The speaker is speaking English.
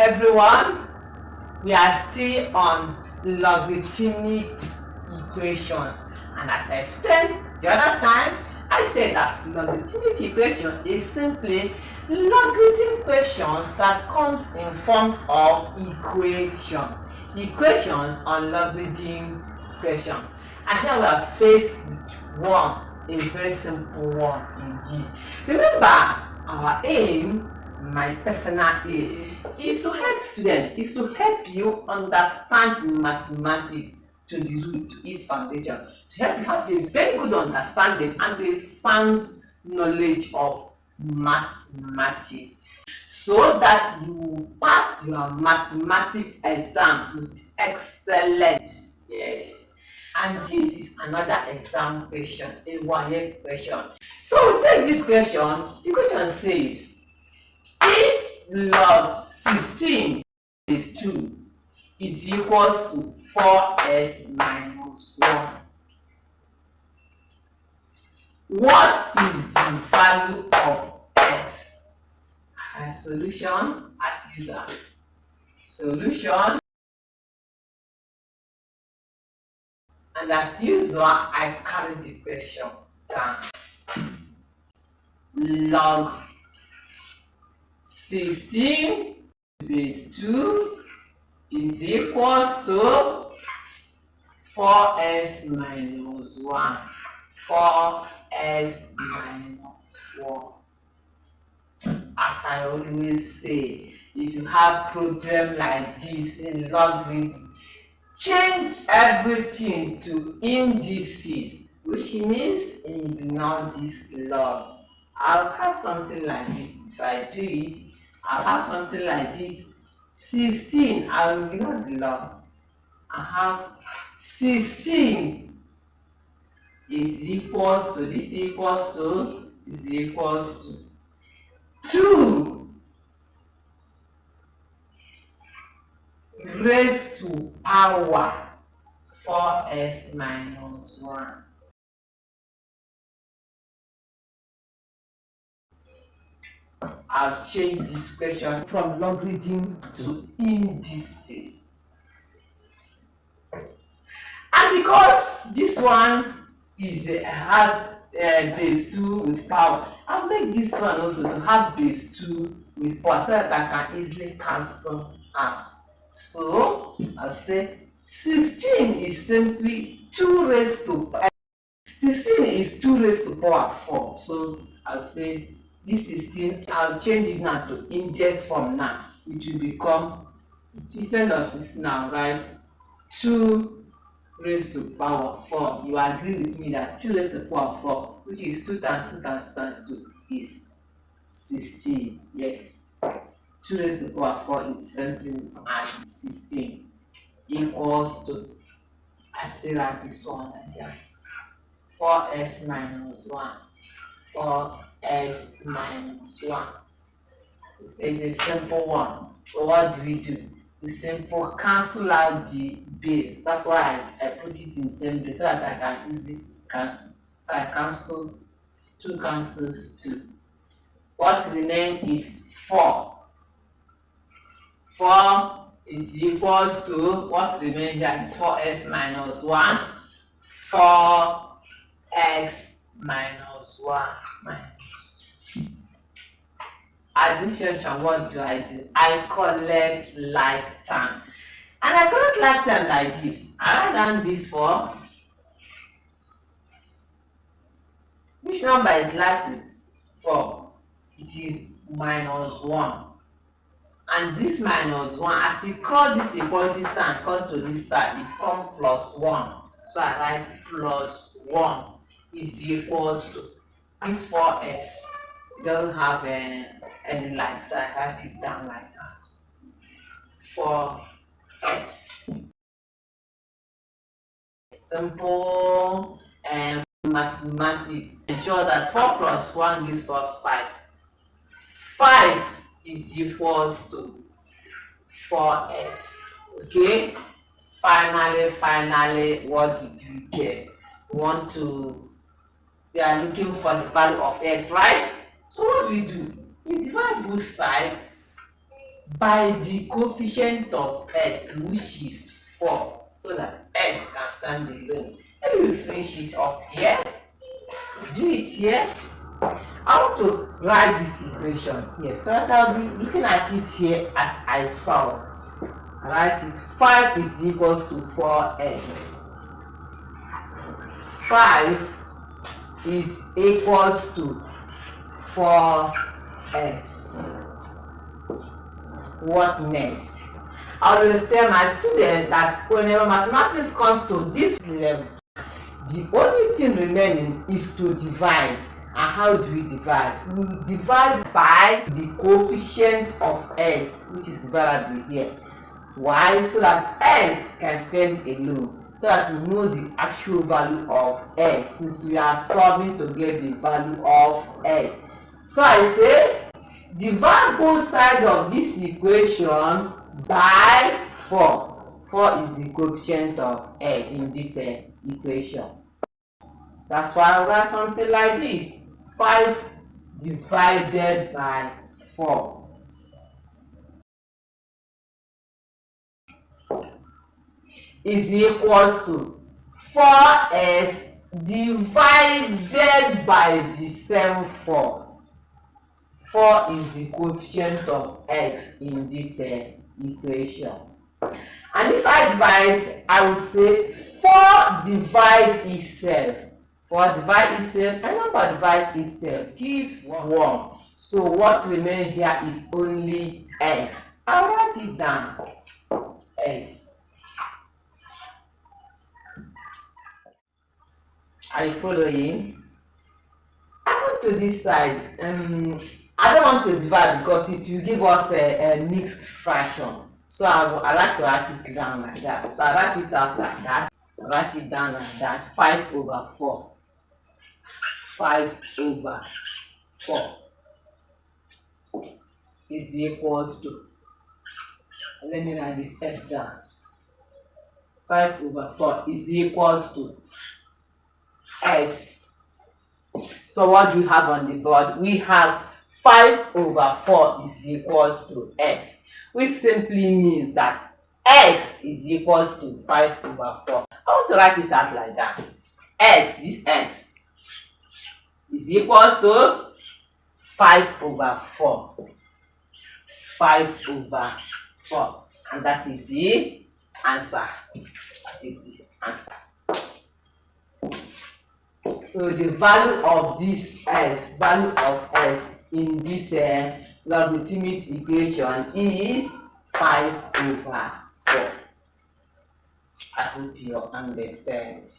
everyone, we are still on logarithmic equations, and as I explained the other time, I said that logarithmic equation is simply logarithm equations that comes in forms of equations on logarithm equations. And here we are faced with one, a very simple one indeed. Remember, our aim, my personal aim, is to help students, is to help you understand mathematics to the root, to its foundation, to help you have a very good understanding and a sound knowledge of mathematics, so that you pass your mathematics exams with excellence. Yes. And this is another exam question, a WAEC question. So we take this question. The question says, if log 16 is 2 is equals to 4s minus 1, what is the value of s? And solution as usual. Solution. And as usual, I carry the question down. Log 16 base 2 is equals to 4s minus 1. 4s minus 1. As I always say, if you have problem like this in logarithm, change everything to indices, which means ignore this log. I'll have something like this. If I do it, I'll have something like this. 16, I will ignore the log. I have 16 is equals to, this equals to, is equals to 2 raised to power 4s minus 1. I'll change this question from logarithm to indices. And because this one has base 2 with power, I'll make this one also to have base 2 with power so that I can easily cancel out. So I'll say 16 is simply 2 raised to 16 is 2 raised to power 4. So I'll say this 16, I'll change it now to index form now. It will become, instead of 16, I'll write 2 raised to power 4. You agree with me that 2 raised to power 4, which is 2 times 2 times 2 times 2, is 16. Yes. 2 raised to power 4 is 17 and 16 equals to, I still write this one like that, 4s minus 1. 4s minus 1. So it's a simple one. So what do? We simply cancel out the base. That's why I put it in same base so that I can easily cancel. So I cancel 2 cancels 2. What remains is 4. 4 is equals to, what remains here is 4s minus 1. 4x minus 1 minus 2. Addition, what do? I collect like term. And I collect like term like this. I write down this for, which number is like with 4? It is minus 1. And this minus 1, as you call this equality sign, come to this side, it becomes plus 1. So I write plus 1 is equals to this 4s. It doesn't have any line, so I write it down like that. 4s. Simple mathematics. Ensure that 4 plus 1 gives us 5. 5 is equals to 4s. Okay? Finally, what did we get? We are looking for the value of s, right? So what do? We divide both sides by the coefficient of s, which is 4, so that s can stand alone. Let me finish it up here. Do it here. I want to write this equation here, so that I'll be looking at it here as I saw. Write it. 5 is equals to 4s. 5 is equals to 4s. What next? I will tell my students that whenever mathematics comes to this level, the only thing remaining is to divide. And how do we divide? We divide by the coefficient of s, which is the variable here. Why? So that s can stand alone, so that we know the actual value of s, since we are solving to get the value of s. So I say divide both sides of this equation by 4. 4 is the coefficient of s in this equation. That's why I write something like this. 5 divided by 4 is equals to 4s divided by the same 4. 4 is the coefficient of x in this equation. And if I divide, I will say 4 divide itself. 4 divide itself, and number divide itself gives 1. So what remains here is only x. I'll write it down. X. Are you following? I go to this side. I don't want to divide because it will give us a mixed fraction. So I like to write it down like that. So I write it out like that. Write it down like that. 5 over 4. 5 over 4 is equals to, let me write this f down. 5 over 4 is equals to s. So what do we have on the board? We have 5 over 4 is equals to x, which simply means that x is equals to 5 over 4. I want to write it out like that. This x is equals to 5 over 4. 5 over 4. And that is the answer. That is the answer. So the value of this s, in this logarithmic equation is 5 over 4. I hope you understand.